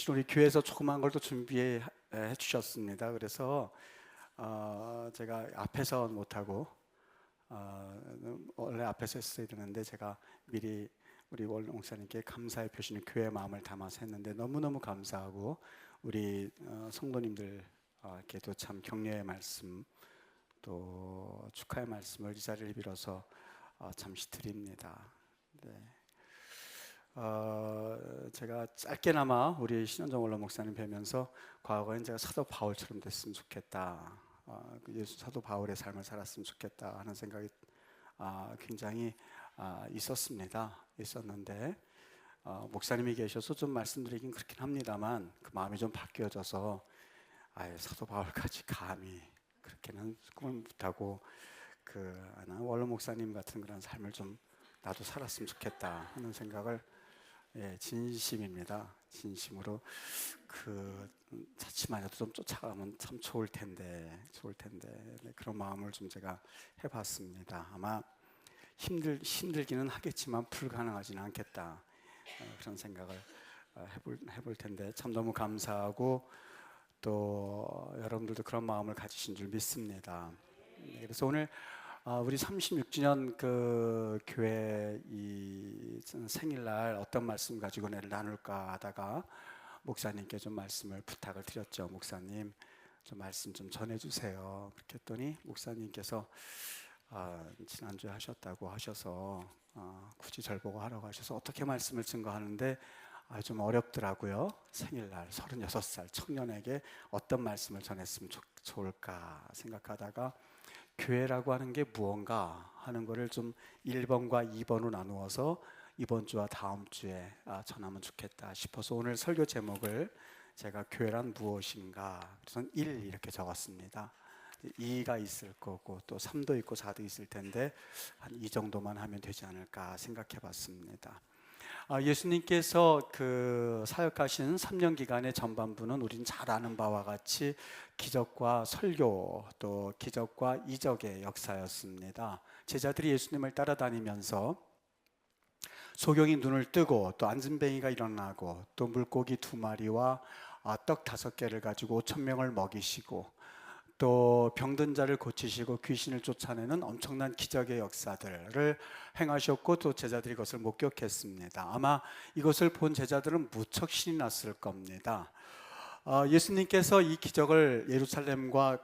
우리 교회에서 조그만 걸 또 준비해 주셨습니다. 그래서 제가 앞에서 못하고 원래 앞에서 했어야 되는데 제가 미리 우리 월 목사님께 감사의 표시는 교회의 마음을 담아서 했는데 너무너무 감사하고 우리 성도님들께도 참 격려의 말씀 또 축하의 말씀을 이 자리를 빌어서 잠시 드립니다. 네. 제가 짧게나마 우리 신현정 원로 목사님 뵈면서 과거엔 제가 사도 바울처럼 됐으면 좋겠다, 예수 사도 바울의 삶을 살았으면 좋겠다 하는 생각이 굉장히 있었는데 목사님이 계셔서 좀 말씀드리긴 그렇긴 합니다만 그 마음이 좀 바뀌어져서 사도 바울까지 감히 그렇게는 꿈을 못하고 원로 목사님 같은 그런 삶을 좀 나도 살았으면 좋겠다 하는 생각을 진심입니다. 진심으로 자칫만이라도 좀 쫓아가면 참 좋을 텐데 네, 그런 마음을 좀 제가 해봤습니다. 아마 힘들기는 하겠지만 불가능하지는 않겠다, 그런 생각을 해볼 텐데 참 너무 감사하고 또 여러분들도 그런 마음을 가지신 줄 믿습니다. 그래서 오늘 우리 36주년 그 교회 이 생일날 어떤 말씀 가지고 나눌까 하다가 목사님께 좀 말씀을 부탁을 드렸죠. 목사님 좀 말씀 좀 전해주세요. 그렇게 했더니 목사님께서 지난주에 하셨다고 하셔서 굳이 절 보고 하라고 하셔서 어떻게 말씀을 증거하는데 좀 어렵더라고요. 생일날 36살 청년에게 어떤 말씀을 전했으면 좋을까 생각하다가 교회라고 하는 게 무언가 하는 거를 좀 1번과 2번으로 나누어서 이번 주와 다음 주에 전하면 좋겠다 싶어서 오늘 설교 제목을 제가 교회란 무엇인가 그래서 1 이렇게 적었습니다. 2가 있을 거고 또 3도 있고 4도 있을 텐데 한 이 정도만 하면 되지 않을까 생각해 봤습니다. 예수님께서 그 사역하신 3년 기간의 전반부는 우린 잘 아는 바와 같이 기적과 설교 또 기적과 이적의 역사였습니다. 제자들이 예수님을 따라다니면서 소경이 눈을 뜨고 또 안진뱅이가 일어나고 또 물고기 2마리와 떡 5개를 가지고 5,000명을 먹이시고 또 병든 자를 고치시고 귀신을 쫓아내는 엄청난 기적의 역사들을 행하셨고 또 제자들이 그것을 목격했습니다. 아마 이것을 본 제자들은 무척 신이 났을 겁니다. 예수님께서 이 기적을 예루살렘과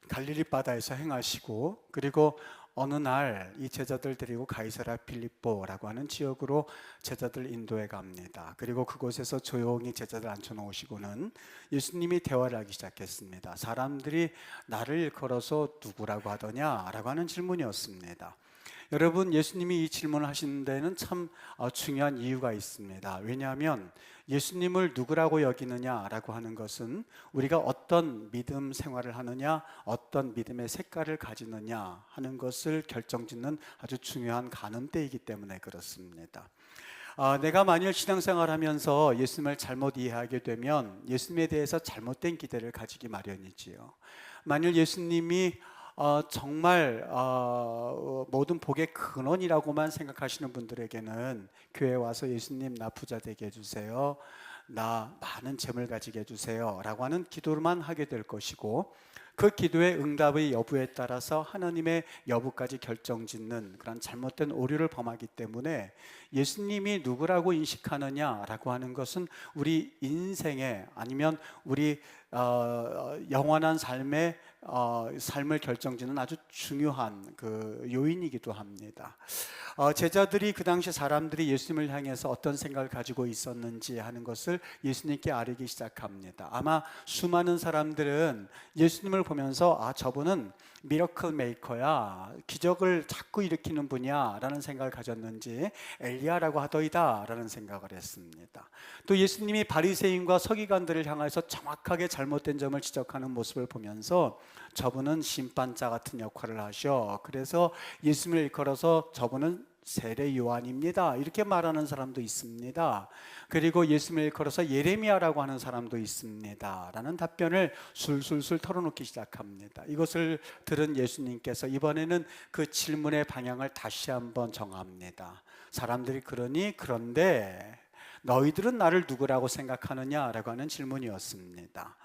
갈릴리 바다에서 행하시고 그리고 어느 날 이 제자들 데리고 가이사랴 빌립보라고 하는 지역으로 제자들 인도해 갑니다. 그리고 그곳에서 조용히 제자들 앉혀놓으시고는 예수님이 대화를 하기 시작했습니다. 사람들이 나를 일컬어서 누구라고 하더냐? 라고 하는 질문이었습니다. 여러분, 예수님이 이 질문을 하시는 데는 참 중요한 이유가 있습니다. 왜냐하면 예수님을 누구라고 여기느냐라고 하는 것은 우리가 어떤 믿음 생활을 하느냐, 어떤 믿음의 색깔을 가지느냐 하는 것을 결정짓는 아주 중요한 가늠대이기 때문에 그렇습니다. 내가 만일 신앙생활을 하면서 예수님을 잘못 이해하게 되면 예수님에 대해서 잘못된 기대를 가지기 마련이지요. 만일 예수님이 정말 모든 복의 근원이라고만 생각하시는 분들에게는 교회에 와서 예수님 나 부자 되게 해주세요, 나 많은 재물 가지게 해주세요 라고 하는 기도만 하게 될 것이고 그 기도의 응답의 여부에 따라서 하나님의 여부까지 결정짓는 그런 잘못된 오류를 범하기 때문에 예수님이 누구라고 인식하느냐라고 하는 것은 우리 인생에 아니면 우리 영원한 삶을 결정짓는 아주 중요한 그 요인이기도 합니다. 제자들이 그 당시 사람들이 예수님을 향해서 어떤 생각을 가지고 있었는지 하는 것을 예수님께 아뢰기 시작합니다. 아마 수많은 사람들은 예수님을 보면서 저분은 미러클 메이커야, 기적을 자꾸 일으키는 분이야 라는 생각을 가졌는지 엘리야라고 하더이다 라는 생각을 했습니다. 또 예수님이 바리새인과 서기관들을 향해서 정확하게 잘못된 점을 지적하는 모습을 보면서 저분은 심판자 같은 역할을 하셔, 그래서 예수님을 일컬어서 저분은 세례 요한입니다 이렇게 말하는 사람도 있습니다. 그리고 예수님을 일컬어서 예레미야라고 하는 사람도 있습니다 라는 답변을 술술술 털어놓기 시작합니다. 이것을 들은 예수님께서 이번에는 그 질문의 방향을 다시 한번 정합니다. 사람들이 그러니 그런데 너희들은 나를 누구라고 생각하느냐라고 하는 질문이었습니다.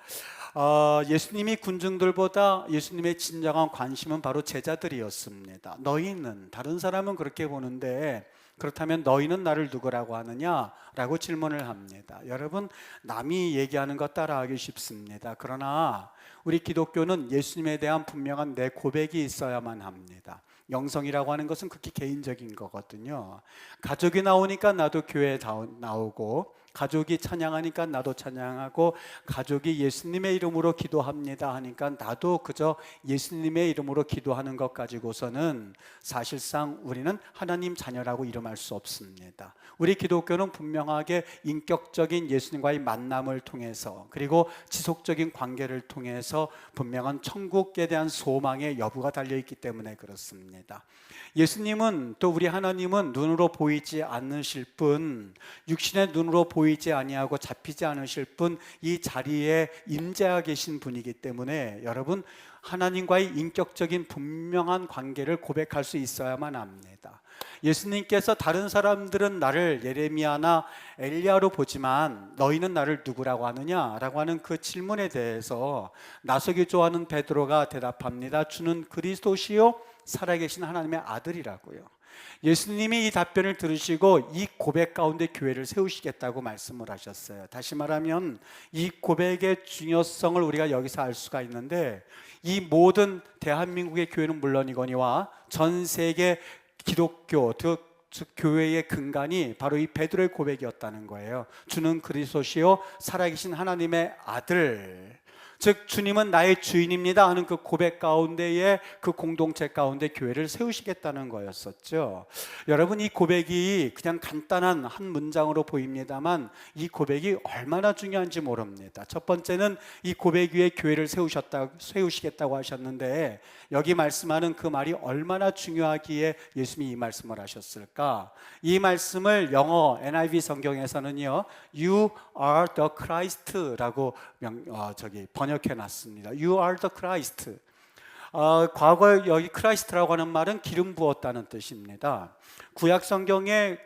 예수님이 군중들보다 예수님의 진정한 관심은 바로 제자들이었습니다. 너희는, 다른 사람은 그렇게 보는데 그렇다면 너희는 나를 누구라고 하느냐라고 질문을 합니다. 여러분, 남이 얘기하는 것 따라하기 쉽습니다. 그러나 우리 기독교는 예수님에 대한 분명한 내 고백이 있어야만 합니다. 영성이라고 하는 것은 극히 개인적인 거거든요. 가족이 나오니까 나도 교회에 나오고, 가족이 찬양하니까 나도 찬양하고, 가족이 예수님의 이름으로 기도합니다 하니까 나도 그저 예수님의 이름으로 기도하는 것 가지고서는 사실상 우리는 하나님 자녀라고 이름할 수 없습니다. 우리 기독교는 분명하게 인격적인 예수님과의 만남을 통해서, 그리고 지속적인 관계를 통해서 분명한 천국에 대한 소망의 여부가 달려있기 때문에 그렇습니다. 예수님은, 또 우리 하나님은 눈으로 보이지 않으실 뿐, 육신의 눈으로 보이지 아니하고 잡히지 않으실 뿐, 이 자리에 임재하 계신 분이기 때문에 여러분, 하나님과의 인격적인 분명한 관계를 고백할 수 있어야만 합니다. 예수님께서 다른 사람들은 나를 예레미야나 엘리야로 보지만 너희는 나를 누구라고 하느냐라고 하는 그 질문에 대해서 나서기 좋아하는 베드로가 대답합니다. 주는 그리스도시요 살아계신 하나님의 아들이라고요. 예수님이 이 답변을 들으시고 이 고백 가운데 교회를 세우시겠다고 말씀을 하셨어요. 다시 말하면 이 고백의 중요성을 우리가 여기서 알 수가 있는데, 이 모든 대한민국의 교회는 물론이거니와 전 세계 기독교, 즉 교회의 근간이 바로 이 베드로의 고백이었다는 거예요. 주는 그리스도시요 살아계신 하나님의 아들, 즉 주님은 나의 주인입니다 하는 그 고백 가운데에, 그 공동체 가운데 교회를 세우시겠다는 거였었죠. 여러분, 이 고백이 그냥 간단한 한 문장으로 보입니다만 이 고백이 얼마나 중요한지 모릅니다. 첫 번째는 이 고백 위에 교회를 세우시겠다고 하셨는데, 여기 말씀하는 그 말이 얼마나 중요하기에 예수님이 이 말씀을 하셨을까? 이 말씀을 영어 NIV 성경에서는요, You are the Christ라고 번역해 놨습니다. You are the Christ. 과거에 여기 크라이스트라고 하는 말은 기름 부었다는 뜻입니다. 구약 성경에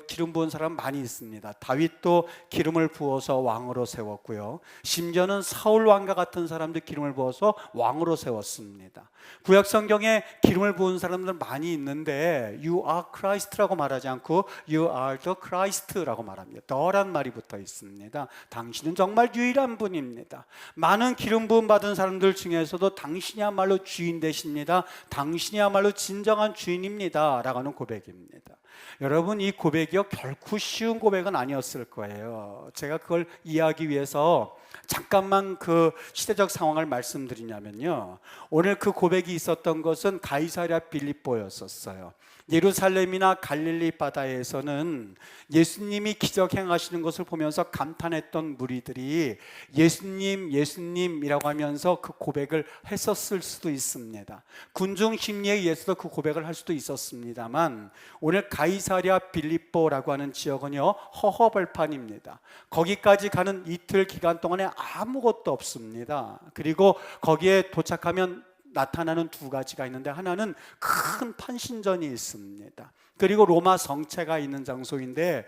기름 부은 사람 많이 있습니다. 다윗도 기름을 부어서 왕으로 세웠고요. 심지어는 사울 왕과 같은 사람도 기름을 부어서 왕으로 세웠습니다. 구약 성경에 기름을 부은 사람들 많이 있는데 You are Christ라고 말하지 않고 You are the Christ라고 말합니다. 더란 말이 붙어 있습니다. 당신은 정말 유일한 분입니다. 많은 기름 부음 받은 사람들 중에서도 당신이야말로 주인 되십니다. 당신이야말로 진정한 주인입니다 라고 하는 고백입니다. 여러분, 이 고백이요 결코 쉬운 고백은 아니었을 거예요. 제가 그걸 이해하기 위해서 잠깐만 그 시대적 상황을 말씀드리냐면요, 오늘 그 고백이 있었던 것은 가이사랴 빌립보였었어요. 예루살렘이나 갈릴리 바다에서는 예수님이 기적 행하시는 것을 보면서 감탄했던 무리들이 예수님, 예수님이라고 하면서 그 고백을 했었을 수도 있습니다. 군중 심리에 의해서도 그 고백을 할 수도 있었습니다만, 오늘 가이사랴 빌립보라고 하는 지역은요 허허벌판입니다. 거기까지 가는 이틀 기간 동안에 아무것도 없습니다. 그리고 거기에 도착하면 나타나는 두 가지가 있는데, 하나는 큰 판신전이 있습니다. 그리고 로마 성체가 있는 장소인데,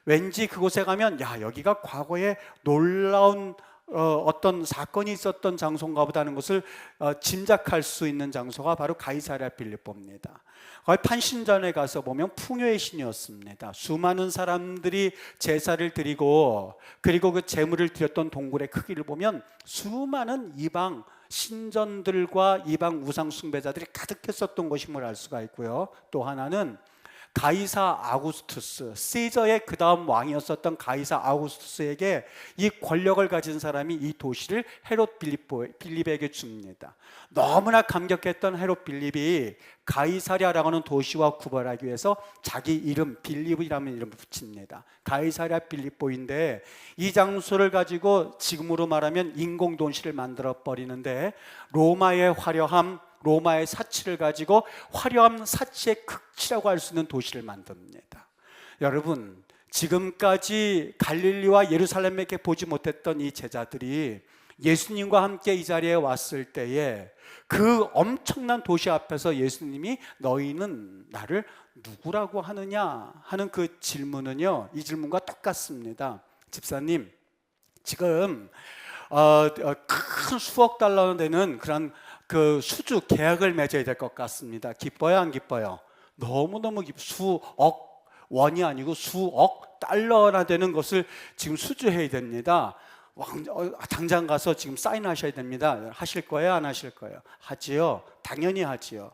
왠지 그곳에 가면 여기가 과거에 놀라운 어떤 사건이 있었던 장소인가 보다 하는 것을 짐작할 수 있는 장소가 바로 가이사랴 빌립보입니다. 판신전에 가서 보면 풍요의 신이었습니다. 수많은 사람들이 제사를 드리고, 그리고 그 제물을 드렸던 동굴의 크기를 보면 수많은 이방 신전들과 이방 우상 숭배자들이 가득했었던 것임을 알 수가 있고요. 또 하나는 가이사 아구스투스, 시저의 그 다음 왕이었었던 가이사 아구스투스에게 이 권력을 가진 사람이 이 도시를 헤롯 빌립에게 줍니다. 너무나 감격했던 헤롯 빌립이 가이사랴라고 하는 도시와 구별하기 위해서 자기 이름 빌립이라는 이름을 붙입니다. 가이사랴 빌립보인데, 이 장소를 가지고 지금으로 말하면 인공도시를 만들어 버리는데, 로마의 화려함, 로마의 사치를 가지고 화려한 사치의 극치라고 할 수 있는 도시를 만듭니다. 여러분, 지금까지 갈릴리와 예루살렘에게 보지 못했던 이 제자들이 예수님과 함께 이 자리에 왔을 때에 그 엄청난 도시 앞에서 예수님이 너희는 나를 누구라고 하느냐 하는 그 질문은요, 이 질문과 똑같습니다. 집사님, 지금 큰 수억 달러 되는 그런 그 수주 계약을 맺어야 될 것 같습니다. 기뻐요, 안 기뻐요? 너무너무 수억 원이 아니고 수억 달러나 되는 것을 지금 수주해야 됩니다. 당장 가서 지금 사인하셔야 됩니다. 하실 거예요, 안 하실 거예요? 하지요. 당연히 하지요.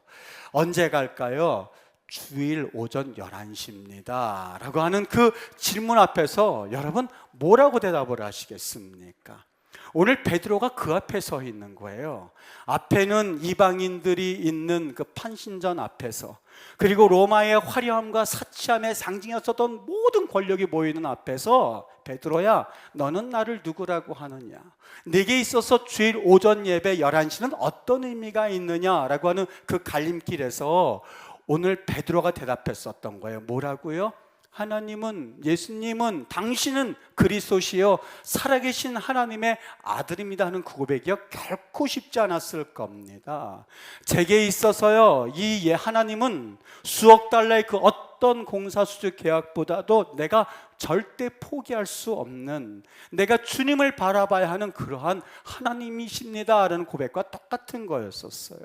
언제 갈까요? 주일 오전 11시입니다 라고 하는 그 질문 앞에서 여러분 뭐라고 대답을 하시겠습니까? 오늘 베드로가 그 앞에 서 있는 거예요. 앞에는 이방인들이 있는 그 판신전 앞에서, 그리고 로마의 화려함과 사치함의 상징이었던 모든 권력이 모이는 앞에서, 베드로야, 너는 나를 누구라고 하느냐? 내게 있어서 주일 오전 예배 11시는 어떤 의미가 있느냐라고 하는 그 갈림길에서 오늘 베드로가 대답했었던 거예요. 뭐라고요? 하나님은, 예수님은, 당신은 그리스도시요 살아계신 하나님의 아들입니다 하는 그 고백이요 결코 쉽지 않았을 겁니다. 제게 있어서요, 이 하나님은 수억 달러의 그 어떤 공사수주 계약보다도 내가 절대 포기할 수 없는, 내가 주님을 바라봐야 하는 그러한 하나님이십니다 라는 고백과 똑같은 거였었어요.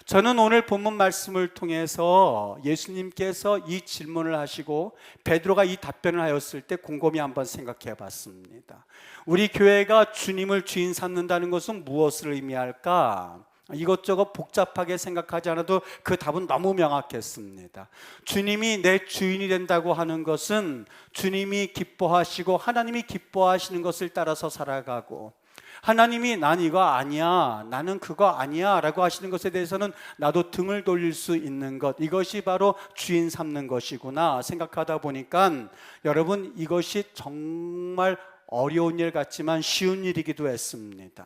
저는 오늘 본문 말씀을 통해서 예수님께서 이 질문을 하시고 베드로가 이 답변을 하였을 때 곰곰이 한번 생각해 봤습니다. 우리 교회가 주님을 주인 삼는다는 것은 무엇을 의미할까? 이것저것 복잡하게 생각하지 않아도 그 답은 너무 명확했습니다. 주님이 내 주인이 된다고 하는 것은 주님이 기뻐하시고 하나님이 기뻐하시는 것을 따라서 살아가고, 하나님이 난 이거 아니야, 나는 그거 아니야 라고 하시는 것에 대해서는 나도 등을 돌릴 수 있는 것, 이것이 바로 주인 삼는 것이구나 생각하다 보니까 여러분, 이것이 정말 어려운 일 같지만 쉬운 일이기도 했습니다.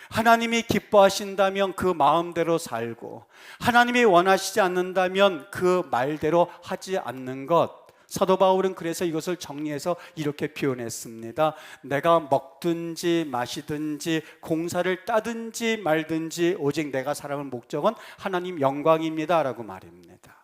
하나님이 기뻐하신다면 그 마음대로 살고, 하나님이 원하시지 않는다면 그 말대로 하지 않는 것. 사도 바울은 그래서 이것을 정리해서 이렇게 표현했습니다. 내가 먹든지 마시든지 공사를 따든지 말든지 오직 내가 살아갈 목적은 하나님 영광입니다 라고 말입니다.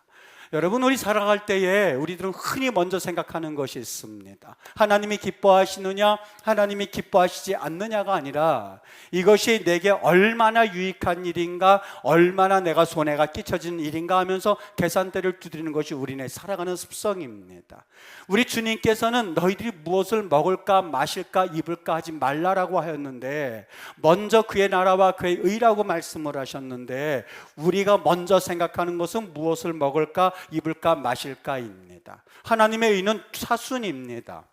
여러분, 우리 살아갈 때에 우리들은 흔히 먼저 생각하는 것이 있습니다. 하나님이 기뻐하시느냐, 하나님이 기뻐하시지 않느냐가 아니라 이것이 내게 얼마나 유익한 일인가, 얼마나 내가 손해가 끼쳐진 일인가 하면서 계산대를 두드리는 것이 우리네 살아가는 습성입니다. 우리 주님께서는 너희들이 무엇을 먹을까 마실까 입을까 하지 말라라고 하였는데, 먼저 그의 나라와 그의 의라고 말씀을 하셨는데, 우리가 먼저 생각하는 것은 무엇을 먹을까 입을까 마실까입니다. 하나님의 의는 사순입니다.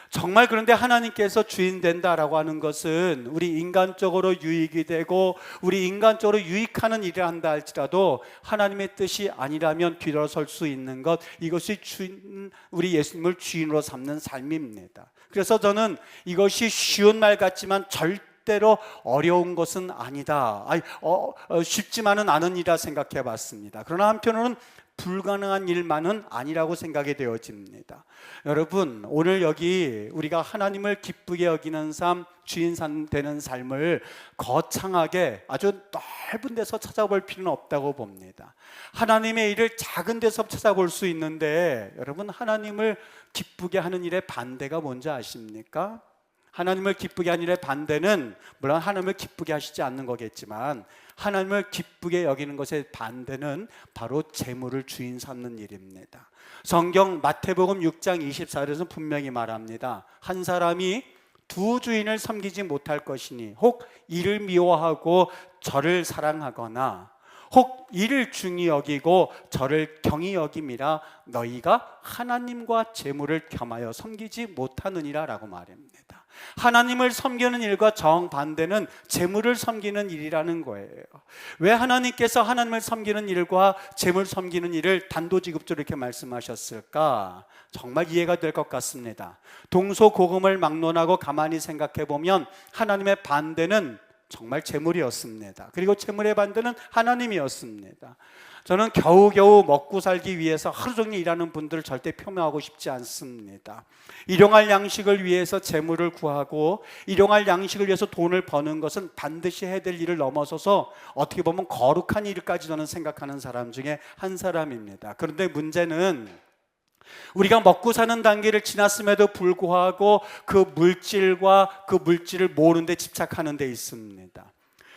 정말 그런데 하나님께서 주인 된다라고 하는 것은 우리 인간적으로 유익이 되고 우리 인간적으로 유익하는 일을 한다 할지라도 하나님의 뜻이 아니라면 뒤돌아설 수 있는 것, 이것이 우리 예수님을 주인으로 삼는 삶입니다. 그래서 저는 이것이 쉬운 말 같지만 절대로 어려운 것은 아니다, 쉽지만은 않은 일이라 생각해 봤습니다. 그러나 한편으로는 불가능한 일만은 아니라고 생각이 되어집니다. 여러분, 오늘 여기 우리가 하나님을 기쁘게 여기는 삶, 주인 되는 삶을 거창하게 아주 넓은 데서 찾아볼 필요는 없다고 봅니다. 하나님의 일을 작은 데서 찾아볼 수 있는데, 여러분, 하나님을 기쁘게 하는 일의 반대가 뭔지 아십니까? 하나님을 기쁘게 하는 일의 반대는 물론 하나님을 기쁘게 하시지 않는 거겠지만, 하나님을 기쁘게 여기는 것의 반대는 바로 재물을 주인 삼는 일입니다. 성경 마태복음 6장 24절에서 분명히 말합니다. 한 사람이 두 주인을 섬기지 못할 것이니 혹 이를 미워하고 저를 사랑하거나 혹 이를 중히 여기고 저를 경히 여김이라 너희가 하나님과 재물을 겸하여 섬기지 못하느니라 라고 말합니다. 하나님을 섬기는 일과 정반대는 재물을 섬기는 일이라는 거예요. 왜 하나님께서 하나님을 섬기는 일과 재물 섬기는 일을 단도직입적으로 이렇게 말씀하셨을까? 정말 이해가 될 것 같습니다. 동서고금을 막론하고 가만히 생각해 보면 하나님의 반대는 정말 재물이었습니다. 그리고 재물의 반대는 하나님이었습니다. 저는 겨우겨우 먹고 살기 위해서 하루 종일 일하는 분들을 절대 폄훼하고 싶지 않습니다. 일용할 양식을 위해서 재물을 구하고 일용할 양식을 위해서 돈을 버는 것은 반드시 해야 될 일을 넘어서서 어떻게 보면 거룩한 일까지 저는 생각하는 사람 중에 한 사람입니다. 그런데 문제는 우리가 먹고 사는 단계를 지났음에도 불구하고 그 물질과 그 물질을 모으는 데 집착하는 데 있습니다.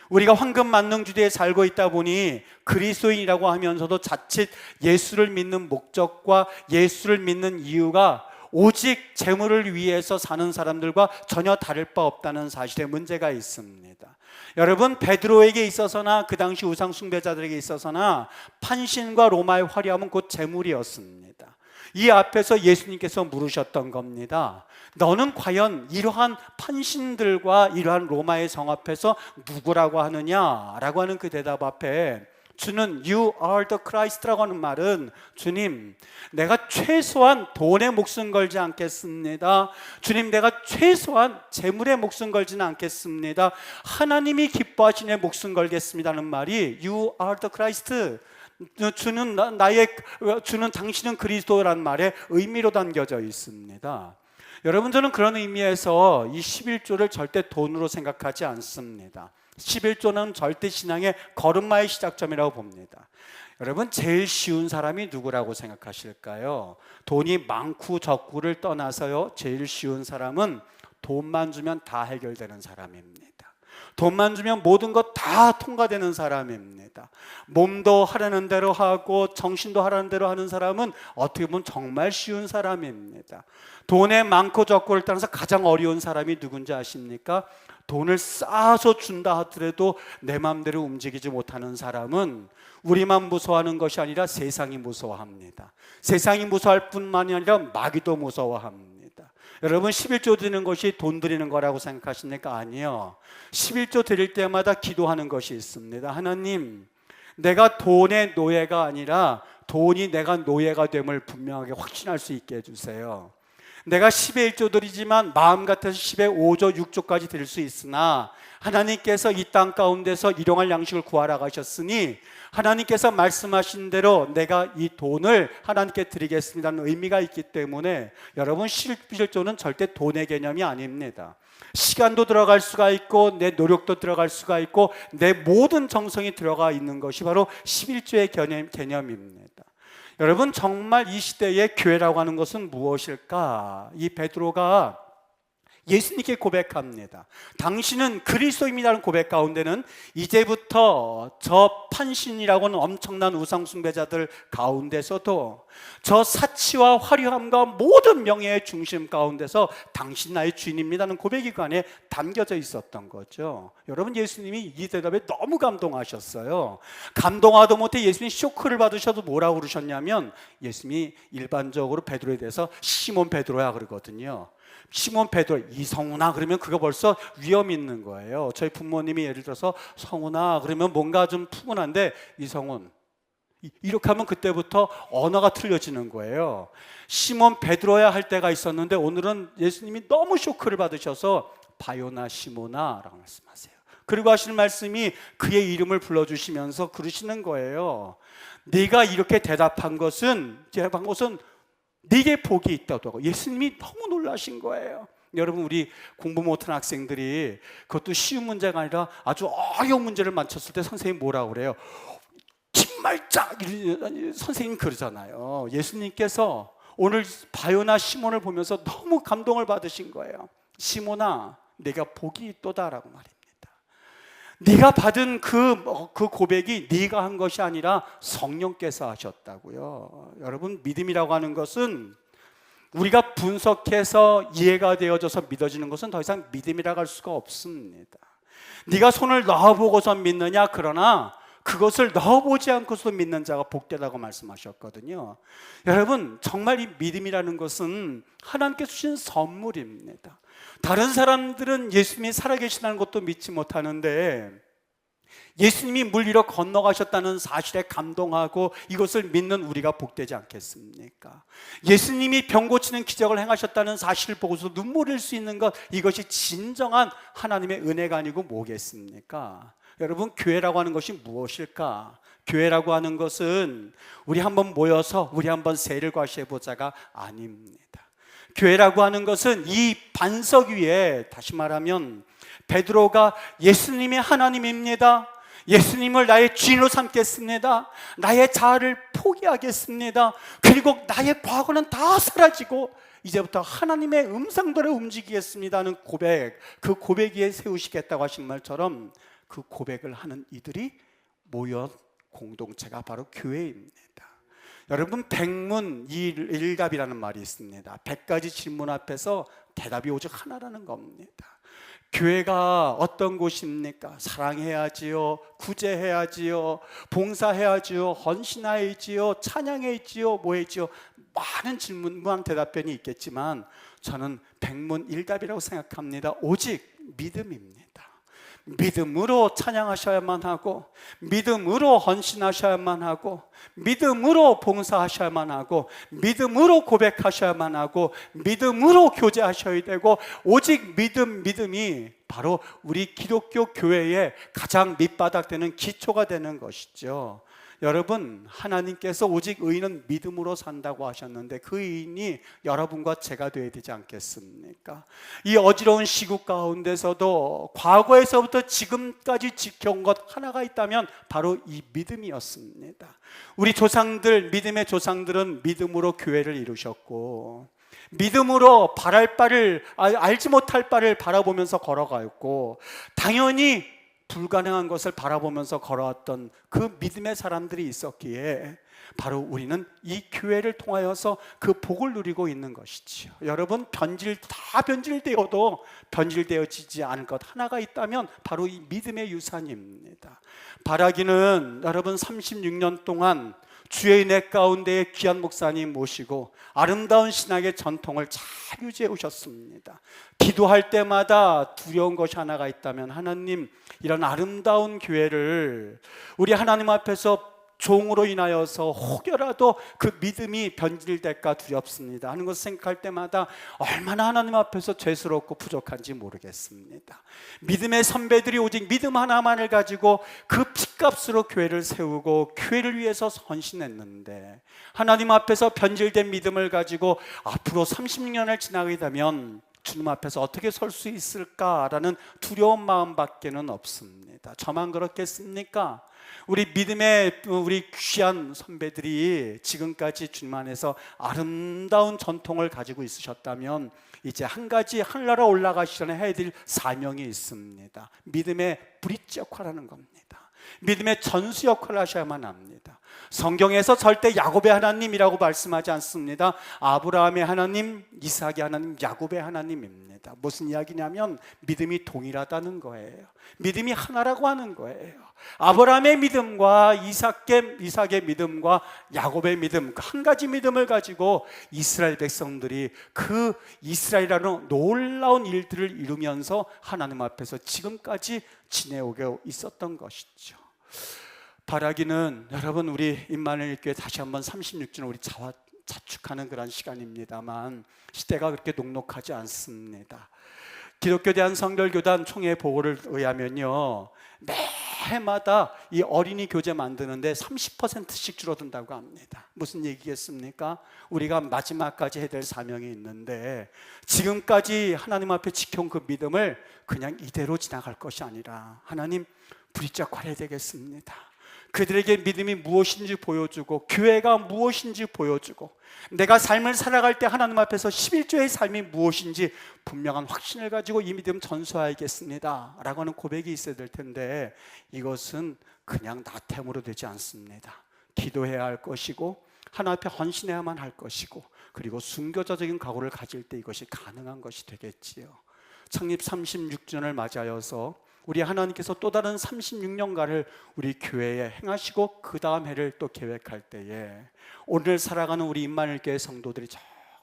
우리가 황금 만능주의에 살고 있다 보니 그리스도인이라고 하면서도 자칫 예수를 믿는 목적과 예수를 믿는 이유가 오직 재물을 위해서 사는 사람들과 전혀 다를 바 없다는 사실에 문제가 있습니다. 여러분, 베드로에게 있어서나 그 당시 우상 숭배자들에게 있어서나 판신과 로마의 화려함은 곧 재물이었습니다. 이 앞에서 예수님께서 물으셨던 겁니다. 너는 과연 이러한 판신들과 이러한 로마의 성 앞에서 누구라고 하느냐? 라고 하는 그 대답 앞에 주는 You are the Christ라고 하는 말은 주님, 내가 최소한 돈에 목숨 걸지 않겠습니다. 주님, 내가 최소한 재물에 목숨 걸지는 않겠습니다. 하나님이 기뻐하시는 목숨 걸겠습니다는 말이 You are the Christ, 주는 당신은 그리스도라는 말에 의미로 담겨져 있습니다. 여러분, 저는 그런 의미에서 이 11조를 절대 돈으로 생각하지 않습니다. 11조는 절대 신앙의 걸음마의 시작점이라고 봅니다. 여러분, 제일 쉬운 사람이 누구라고 생각하실까요? 돈이 많고 적고를 떠나서요, 제일 쉬운 사람은 돈만 주면 다 해결되는 사람입니다. 돈만 주면 모든 것 다 통과되는 사람입니다. 몸도 하라는 대로 하고 정신도 하라는 대로 하는 사람은 어떻게 보면 정말 쉬운 사람입니다. 돈에 많고 적고를 따라서 가장 어려운 사람이 누군지 아십니까? 돈을 쌓아서 준다 하더라도 내 마음대로 움직이지 못하는 사람은 우리만 무서워하는 것이 아니라 세상이 무서워합니다. 세상이 무서워할 뿐만이 아니라 마귀도 무서워합니다. 여러분, 11조 드리는 것이 돈 드리는 거라고 생각하십니까? 아니요. 11조 드릴 때마다 기도하는 것이 있습니다. 하나님, 내가 돈의 노예가 아니라 돈이 내가 노예가 됨을 분명하게 확신할 수 있게 해주세요. 내가 10의 1조 드리지만 마음 같아서 10의 5조, 6조까지 드릴 수 있으나 하나님께서 이 땅 가운데서 일용할 양식을 구하라 하셨으니 하나님께서 말씀하신 대로 내가 이 돈을 하나님께 드리겠습니다는 의미가 있기 때문에 여러분, 11조는 절대 돈의 개념이 아닙니다. 시간도 들어갈 수가 있고 내 노력도 들어갈 수가 있고 내 모든 정성이 들어가 있는 것이 바로 11조의 개념입니다. 여러분, 정말 이 시대의 교회라고 하는 것은 무엇일까? 이 베드로가 예수님께 고백합니다. 당신은 그리스도입니다라는 고백 가운데는 이제부터 저 판신이라고 하는 엄청난 우상숭배자들 가운데서도 저 사치와 화려함과 모든 명예의 중심 가운데서 당신 나의 주인입니다는 고백이 그 안에 담겨져 있었던 거죠. 여러분, 예수님이 이 대답에 너무 감동하셨어요. 감동하도 못해 예수님이 쇼크를 받으셔도 뭐라고 그러셨냐면 예수님이 일반적으로 베드로에 대해서 시몬 베드로야 그러거든요. 시몬 베드로, 이성훈아 그러면 그거 벌써 위험 있는 거예요. 저희 부모님이 예를 들어서 성훈아 그러면 뭔가 좀 푸근한데 이성훈 이렇게 하면 그때부터 언어가 틀려지는 거예요. 시몬 베드로야 할 때가 있었는데 오늘은 예수님이 너무 쇼크를 받으셔서 바요나 시몬아 라고 말씀하세요. 그리고 하시는 말씀이 그의 이름을 불러주시면서 그러시는 거예요. 네가 이렇게 대답한 것은 네게 복이 있다고 하고 예수님이 너무 놀라신 거예요. 여러분, 우리 공부 못한 학생들이 그것도 쉬운 문제가 아니라 아주 어려운 문제를 맞췄을 때 선생님 뭐라고 그래요? 김말짝! 선생님 그러잖아요. 예수님께서 오늘 바요나 시몬을 보면서 너무 감동을 받으신 거예요. 시몬아, 내가 복이 있도다라고 말입니다. 네가 받은 그 고백이 네가 한 것이 아니라 성령께서 하셨다고요. 여러분, 믿음이라고 하는 것은 우리가 분석해서 이해가 되어져서 믿어지는 것은 더 이상 믿음이라고 할 수가 없습니다. 네가 손을 넣어보고서 믿느냐? 그러나 그것을 넣어보지 않고서 믿는 자가 복되다고 말씀하셨거든요. 여러분, 정말 이 믿음이라는 것은 하나님께서 주신 선물입니다. 다른 사람들은 예수님이 살아계시다는 것도 믿지 못하는데 예수님이 물 위로 건너가셨다는 사실에 감동하고 이것을 믿는 우리가 복되지 않겠습니까? 예수님이 병 고치는 기적을 행하셨다는 사실을 보고서 눈물 흘릴 수 있는 것, 이것이 진정한 하나님의 은혜가 아니고 뭐겠습니까? 여러분, 교회라고 하는 것이 무엇일까? 교회라고 하는 것은 우리 한번 모여서 우리 한번 세를 과시해보자가 아닙니다. 교회라고 하는 것은 이 반석 위에, 다시 말하면 베드로가 예수님이 하나님입니다, 예수님을 나의 주인으로 삼겠습니다, 나의 자아를 포기하겠습니다, 그리고 나의 과거는 다 사라지고 이제부터 하나님의 음성대로 움직이겠습니다 하는 고백, 그 고백 위에 세우시겠다고 하신 말처럼 그 고백을 하는 이들이 모여 공동체가 바로 교회입니다. 여러분, 백문일답이라는 말이 있습니다. 100가지 질문 앞에서 대답이 오직 하나라는 겁니다. 교회가 어떤 곳입니까? 사랑해야지요, 구제해야지요, 봉사해야지요, 헌신해야지요, 찬양해야지요, 뭐해야지요, 많은 질문만 대답변이 있겠지만 저는 백문일답이라고 생각합니다. 오직 믿음입니다. 믿음으로 찬양하셔야만 하고, 믿음으로 헌신하셔야만 하고, 믿음으로 봉사하셔야만 하고, 믿음으로 고백하셔야만 하고, 믿음으로 교제하셔야 되고, 오직 믿음이 바로 우리 기독교 교회의 가장 밑바닥 되는 기초가 되는 것이죠. 여러분, 하나님께서 오직 의인은 믿음으로 산다고 하셨는데 그 의인이 여러분과 제가 되어야 되지 않겠습니까? 이 어지러운 시국 가운데서도 과거에서부터 지금까지 지켜온 것 하나가 있다면 바로 이 믿음이었습니다. 우리 조상들, 믿음의 조상들은 믿음으로 교회를 이루셨고, 믿음으로 바랄 바를, 알지 못할 바를 바라보면서 걸어가였고, 당연히 불가능한 것을 바라보면서 걸어왔던 그 믿음의 사람들이 있었기에 바로 우리는 이 교회를 통하여서 그 복을 누리고 있는 것이지요. 여러분, 다 변질되어도 변질되어지지 않을 것 하나가 있다면 바로 이 믿음의 유산입니다. 바라기는 여러분 36년 동안 주의 은혜 가운데에 귀한 목사님 모시고 아름다운 신학의 전통을 잘 유지해 오셨습니다. 기도할 때마다 두려운 것이 하나가 있다면, 하나님, 이런 아름다운 교회를 우리 하나님 앞에서 종으로 인하여서 혹여라도 그 믿음이 변질될까 두렵습니다 하는 것을 생각할 때마다 얼마나 하나님 앞에서 죄스럽고 부족한지 모르겠습니다. 믿음의 선배들이 오직 믿음 하나만을 가지고 그 핏값으로 교회를 세우고 교회를 위해서 헌신했는데, 하나님 앞에서 변질된 믿음을 가지고 앞으로 36년을 지나게 되면 주님 앞에서 어떻게 설 수 있을까라는 두려운 마음밖에는 없습니다. 저만 그렇겠습니까? 우리 믿음의 우리 귀한 선배들이 지금까지 주님 안에서 아름다운 전통을 가지고 있으셨다면 이제 한 가지 하늘나라 올라가시 전에 해야 될 사명이 있습니다. 믿음의 브릿지 역할을 하는 겁니다. 믿음의 전수 역할을 하셔야만 합니다. 성경에서 절대 야곱의 하나님이라고 말씀하지 않습니다. 아브라함의 하나님, 이삭의 하나님, 야곱의 하나님입니다. 무슨 이야기냐면 믿음이 동일하다는 거예요. 믿음이 하나라고 하는 거예요. 아브라함의 믿음과 이삭의 믿음과 야곱의 믿음, 한 가지 믿음을 가지고 이스라엘 백성들이 그 이스라엘이라는 놀라운 일들을 이루면서 하나님 앞에서 지금까지 지내오고 있었던 것이죠. 바라기는 여러분, 우리 임마누엘 교회 다시 한번 36주년 우리 자축하는 그런 시간입니다만 시대가 그렇게 녹록하지 않습니다. 기독교 대한성결교단 총회 보고를 의하면요, 매해마다 이 어린이 교재 만드는데 30%씩 줄어든다고 합니다. 무슨 얘기겠습니까? 우리가 마지막까지 해야 될 사명이 있는데 지금까지 하나님 앞에 지켜온 그 믿음을 그냥 이대로 지나갈 것이 아니라 하나님 부리짝 화려야 되겠습니다. 그들에게 믿음이 무엇인지 보여주고 교회가 무엇인지 보여주고 내가 삶을 살아갈 때 하나님 앞에서 11조의 삶이 무엇인지 분명한 확신을 가지고 이 믿음 전수하겠습니다 라고 하는 고백이 있어야 될 텐데 이것은 그냥 나템으로 되지 않습니다. 기도해야 할 것이고 하나님 앞에 헌신해야만 할 것이고 그리고 순교자적인 각오를 가질 때 이것이 가능한 것이 되겠지요. 창립 36주년을 맞이하여서 우리 하나님께서 또 다른 36년간을 우리 교회에 행하시고 그 다음 해를 또 계획할 때에 오늘 살아가는 우리 임마누엘 교회 성도들이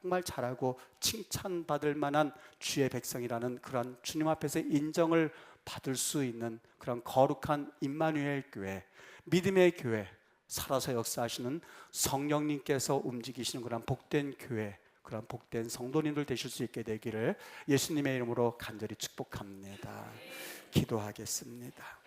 정말 잘하고 칭찬받을 만한 주의 백성이라는 그런 주님 앞에서 인정을 받을 수 있는 그런 거룩한 임마누엘 교회, 믿음의 교회, 살아서 역사하시는 성령님께서 움직이시는 그런 복된 교회, 그런 복된 성도님들 되실 수 있게 되기를 예수님의 이름으로 간절히 축복합니다. 기도하겠습니다.